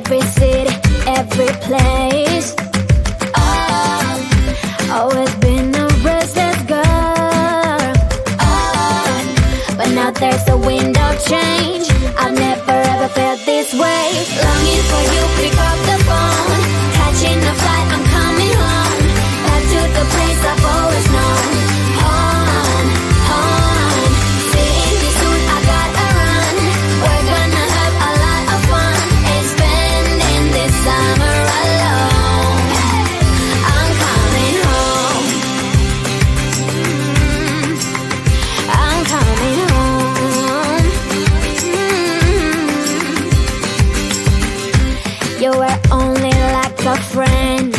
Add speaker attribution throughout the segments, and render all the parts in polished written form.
Speaker 1: every city, every place. Always been a restless girl. But now there's a wind of change. I've never ever felt this way. Longing for you, pick up the phone. Catching a flight, I'm coming home. Back to the place I've always known. Home, home. Seeing you soon, I gotta run. We're gonna have a lot of fun and spending this summer alone. I'm coming home. I'm coming home. You were only like a friend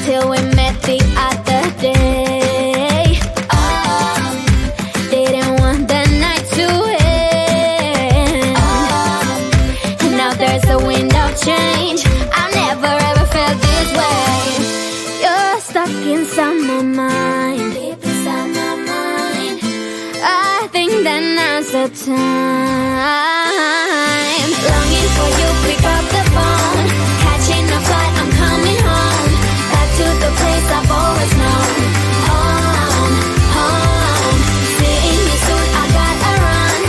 Speaker 1: till we met the other day. Didn't want the night to end. And now there's a wind of change. I never ever felt this way. You're stuck inside my mind, deep inside my mind. I think that now's the time. Longing for you, pick up the phone. Catching a flight, I'm coming home. Back to the place I've always known. Home, home. Seeing you soon, I gotta run.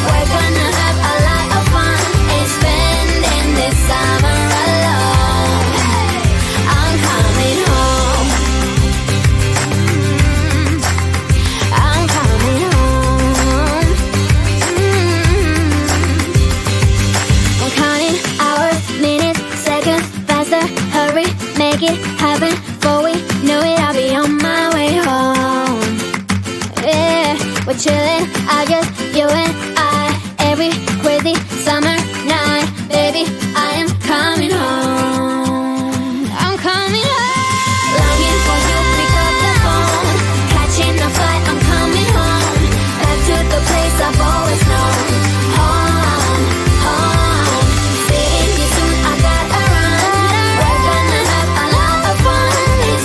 Speaker 1: We're gonna have a lot of fun and spending this summer alone. I'm coming home. I'm coming home. I'm counting hours, minutes, seconds, faster. Hurry, make it happen. Before we know it, I'll be on my way home. Yeah, we're chilling, I just, you and I. Every crazy summer night, baby, I am coming home. I'm coming home. Longing for you, pick up the phone. Catching a flight, I'm coming home. Back to the place I've always known. Home, home. Seeing you soon, I gotta run. We're gonna have a lot of fun and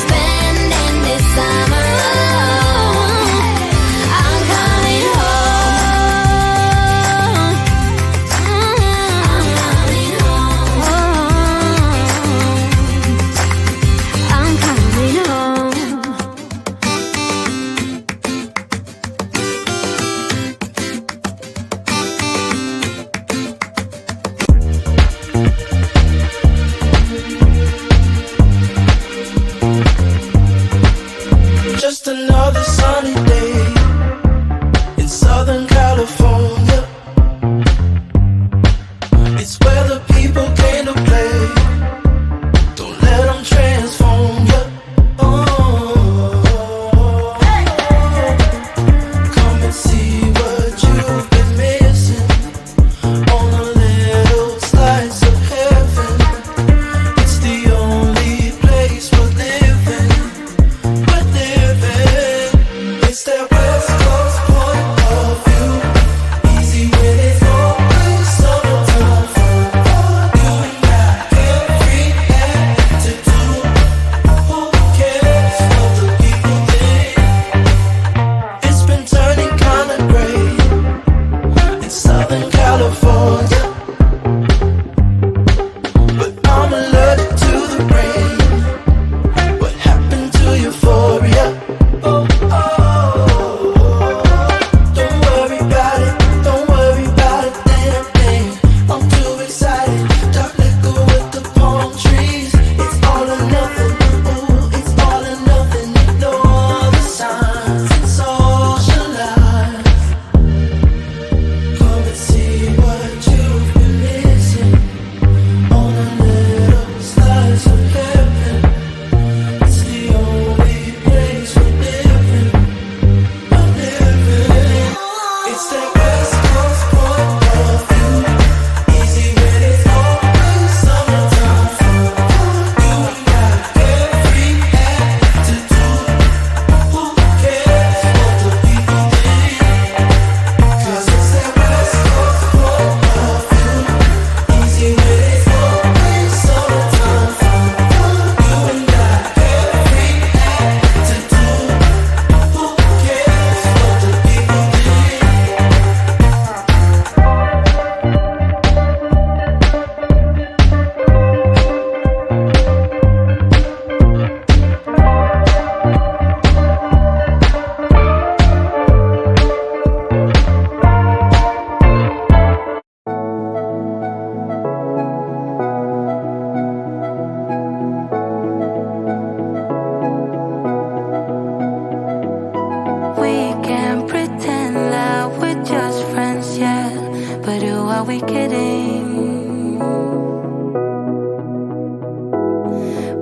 Speaker 2: kidding?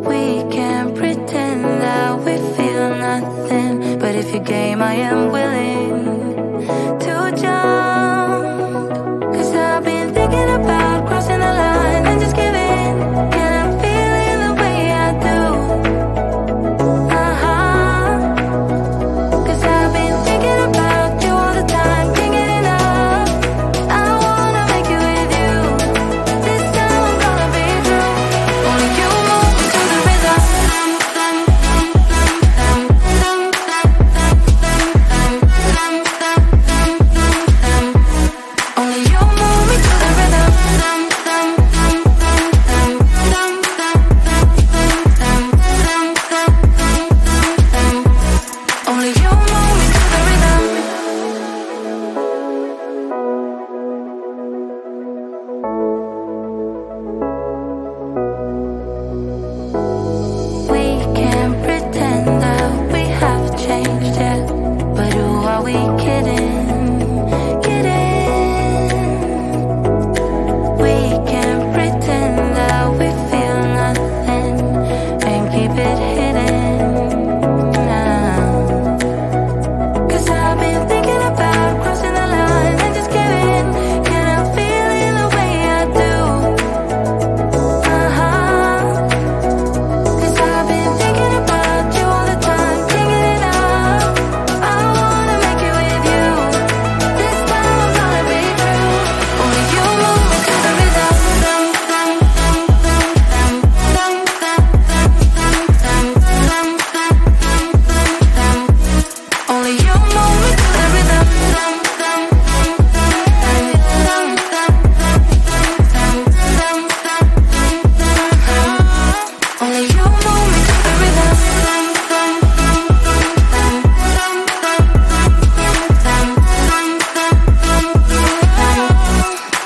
Speaker 2: We can pretend that we feel nothing, but if you game, I am willing to jump. 'Cause I've been thinking about crossing the line and just giving, and I'm feeling the way I do. Cause I've been thinking about you all the time, can't get enough. I wanna make it with you. This time I'm gonna be true. Only you move me to the rhythm. Only you move me to the rhythm. Only you move me to the rhythm. We can't pretend that we have changed yet, but who are we kidding? Kidding. We can't pretend that we feel nothing and keep it hidden. Cause I've been thinking about crossing the line and just giving, and I'm feeling the way I do. Cause I've been thinking about you all the time, can't get enough. I wanna make it with you. This time I'm gonna be true. Only you move me to the rhythm. Only you move me to the rhythm. Only you move me to the rhythm.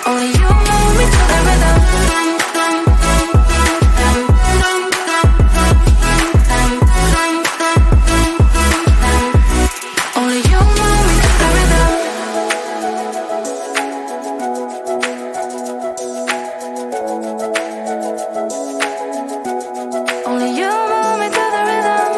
Speaker 2: Only you move me to the rhythm. Only you move me to the rhythm. Only you move me to the rhythm.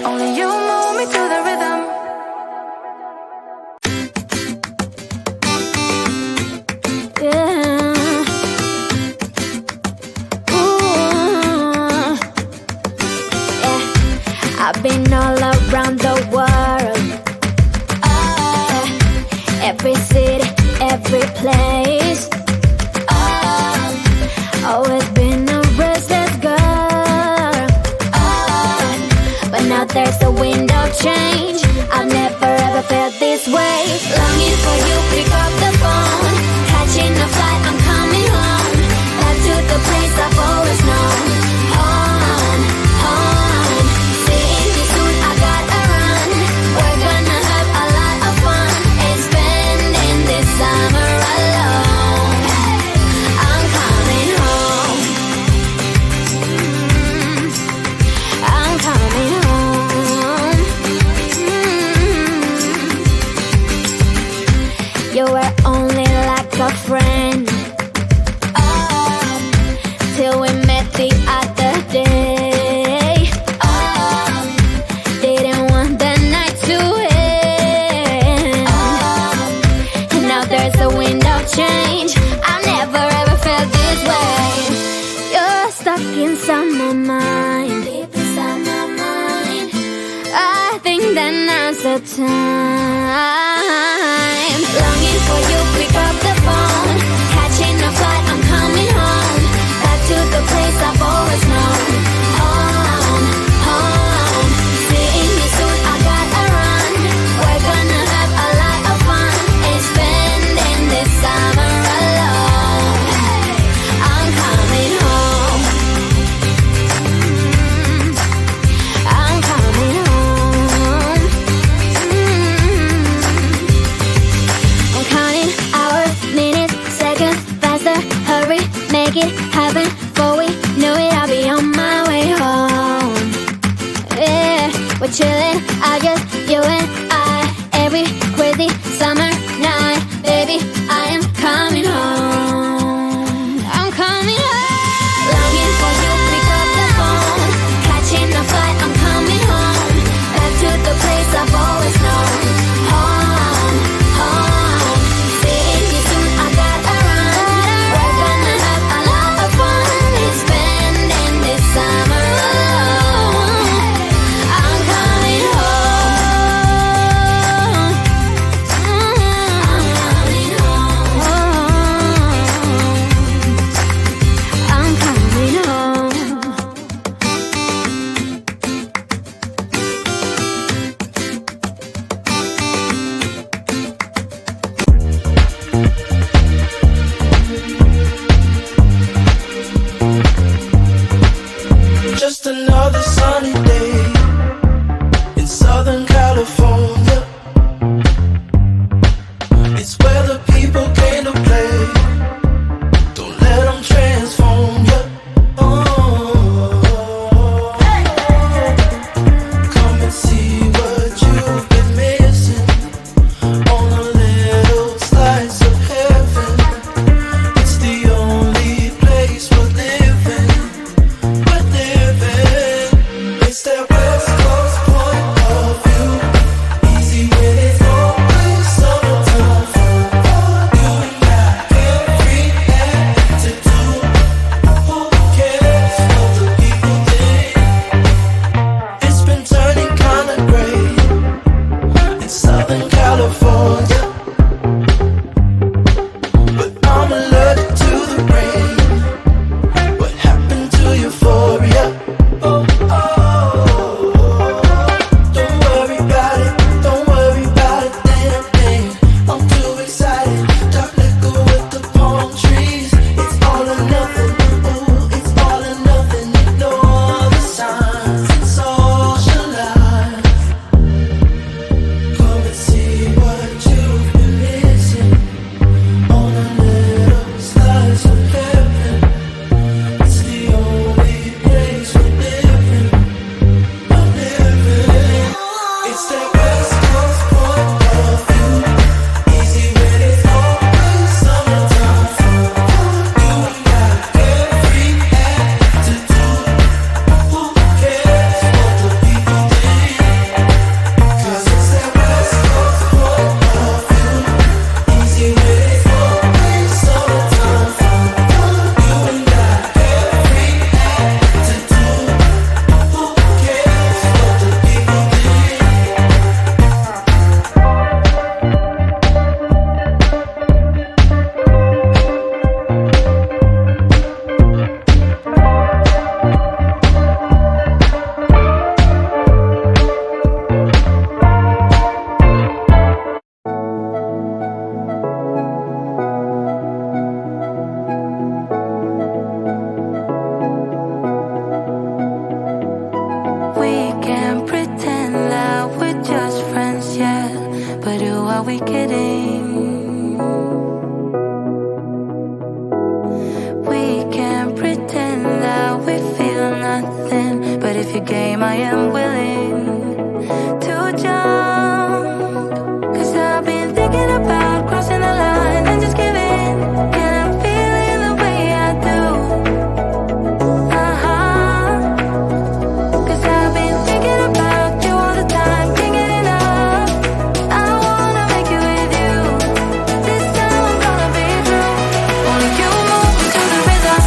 Speaker 2: Only you move me to the rhythm.
Speaker 1: Yeah. Ooh. Yeah. I've been all around the world. Every city, every place. Always been a restless girl. But now there's a wind of change. I've never ever felt this way. Longing for you, pick up the phone. Catching a flight, I'm coming home. Back to the place I've always known. Home, home. Seeing you soon, I gotta run. We're gonna have a lot of fun and spending this summer alone. I'm coming home. I'm coming home. You were only like a friend till we met the other day. Didn't want the night to end, and now there's a wind of change. I've never ever felt this way. You're stuck inside my mind, deep inside my mind. I think that now's the time. Longing for you, pick up the phone. Catching a flight, I'm coming home. Back to the place I've always known. Home, home. Seeing you soon, I gotta run. We're gonna have a lot of fun and spending this summer alone. I'm coming home. I'm coming home. I'm counting hours, minutes, seconds, faster. Hurry, make it happen. Before we know it, I'll be chillin' out, just you and I. Every crazy summer night, baby, I am coming home. I'm coming home. Longing for you, pick up the phone. Catching a flight, I'm coming home. Back to the place I've always known. Home, home. Seeing you soon, I gotta run. We're gonna have a lot of fun. It's spending this summer alone. I'm coming home. I'm coming home. I'm coming home.
Speaker 3: Just another sunny day in Southern California. It's where the people came to play. Don't let them transform you. Come and see what you've been missing on a little slice of heaven. It's the only place we're living. It's that West Coast point of view. Easy when it's always summertime fun. You and I, every attitude. Who cares what the people think? It's been turning kinda gray in Southern California, but I'm allergic to the rain. What happened to euphoria? Don't worry about it, don't worry about a damn thing. I'm too excited, dark liquor with the palm trees. It's all or nothing, ooh, it's all or nothing. Ignore the signs and socialize. Come and see what you've been missing on a little slice of heaven. It's the only place we're living. It's that West Coast point of view. Easy when it's always summertime fun. You and I, every attitude. Who cares what the people think? 'Cause it's that West Coast point of view. Easy when it's always summertime fun. You and I, every attitude. Who cares what the people think?
Speaker 2: We can pretend that we're just friends, yeah. But who are we kidding? We can pretend that we feel nothing. But if you're game, I am willing to jump. 'Cause I've been thinking about crossing the line and just giving. And I'm feeling the way I do. Cause I've been thinking about you all the time, can't get enough. I wanna make it with you. This time I'm gonna be true. Only you move me to the rhythm.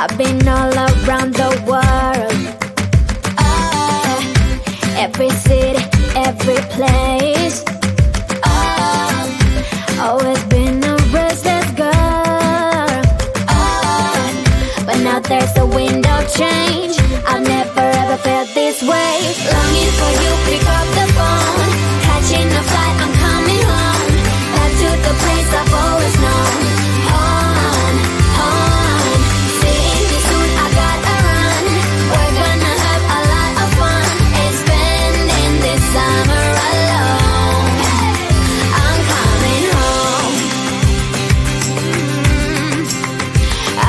Speaker 1: I've been all around the world. Every city, every place. Always been a restless girl. But now there's a wind of change. I've never ever felt this way. Longing for you, pick up the phone. Catching a flight, I'm coming home. Back to the place I've always known. Home. Seeing you soon, I gotta run. We're gonna have a lot of fun. And spending this summer alone. I'm coming home.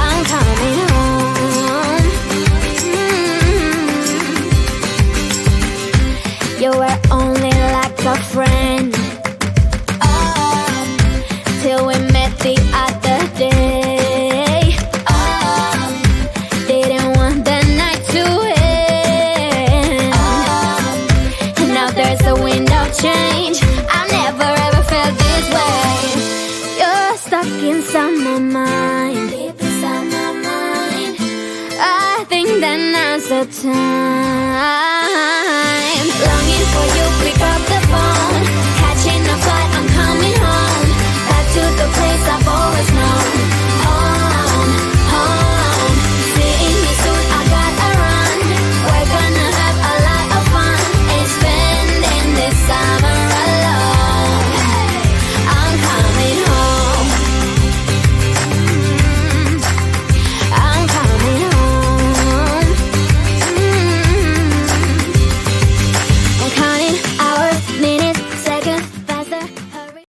Speaker 1: I'm coming home. You were only like a friend. Till we met the other day. Didn't want the night to end. And now there's a wind of change. I've never ever felt this way. You're stuck inside my mind. Deep inside my mind. I think that now's the time. Longing for you, pick up the